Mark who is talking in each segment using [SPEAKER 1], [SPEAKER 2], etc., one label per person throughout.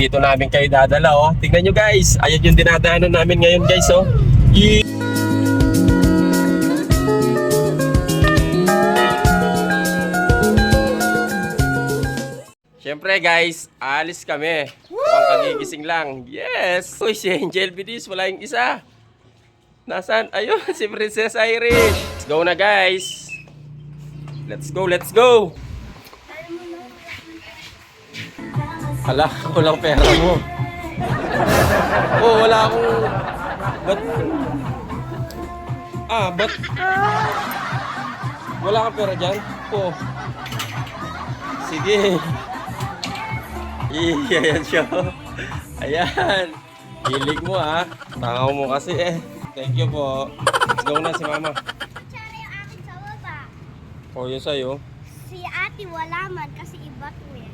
[SPEAKER 1] nandito namin kayo dadala, oh. Tingnan nyo guys, ayan yung dinadaanan namin ngayon guys, oh. Siyempre guys, alis kami. Mukhang kagigising lang. Yes! Uy, si Angel Bidis, wala yung isa. Nasaan? Ayun, si Princess Irish. Let's go na guys. Let's go, let's go. Hala, walang pera mo. Oh, wala akong... Ba't... Wala kang pera dyan? Oh. Sige. Ayan siya. Ayan. Hilig mo ha. Takaw mo kasi eh. Thank you po. Let's go na si mama.
[SPEAKER 2] Tsara yung akin sa baba.
[SPEAKER 1] Oh, yun sa'yo.
[SPEAKER 2] Si ate wala man kasi iba to eh.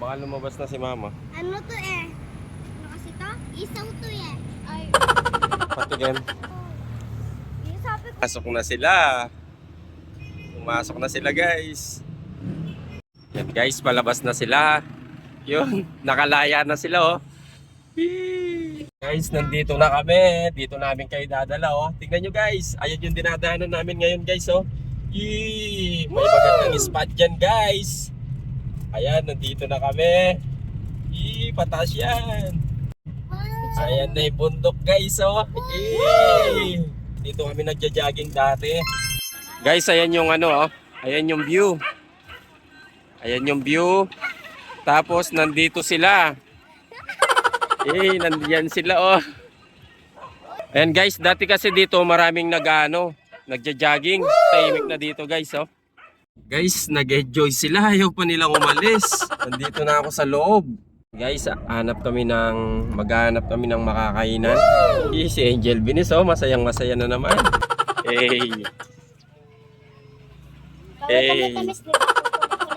[SPEAKER 1] Baka lumabas na si mama.
[SPEAKER 2] Ano to eh? Ano kasi to? Isaw to eh. Ay.
[SPEAKER 1] Patigyan.
[SPEAKER 2] Yung sabi ko.
[SPEAKER 1] Pasok na sila. Pumasok na sila guys. Yan guys, palabas na sila. Yun, nakalaya na sila oh. Whee! Guys, nandito na kami. Dito namin kayo dadala oh. Tingnan nyo guys, ayan yung dinadaanan namin ngayon guys oh. Yee! May magandang spot dyan guys. Ayan, nandito na kami. Yee! Pataas yan. Ayan na yung bundok guys oh. Yee! Dito kami nagja-jogging dati. Guys, ayan yung ano oh. Ayan yung view. Ayan yung view. Tapos nandito sila. Nandiyan sila oh. Ayan guys, dati kasi dito maraming nagja-jogging. Tahimik na dito guys oh. Guys, nag-enjoy sila. Ayaw pa nilang umalis. Nandito na ako sa loob. Guys, maghanap kami ng makakainan. Si Angel Binis oh, masayang masaya na naman.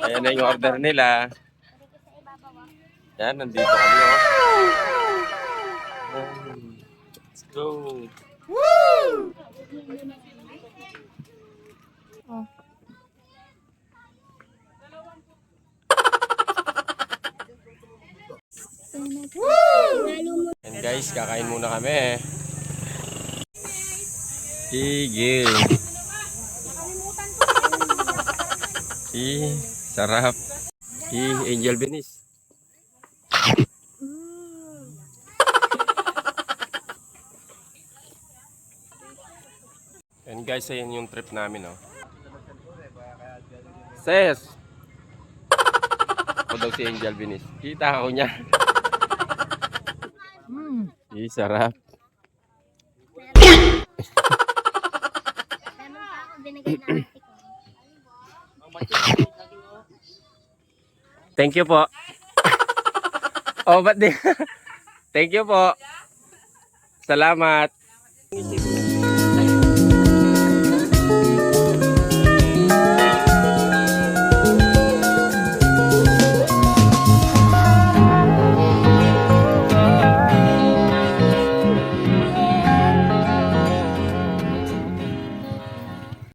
[SPEAKER 1] Ayan na yung order nila. Yan, nandito kami oh. Let's go. And guys, kakain muna kami. Sige. Sarap. Angel Binis. And guys, ayan yung trip namin oh. Ses! Ako daw si Angel Binis. Kita ako niya. Sarap.
[SPEAKER 2] Meron pa ako binigay na ate ko.
[SPEAKER 1] Thank you po. Oh, ba't di? Thank you po. Salamat.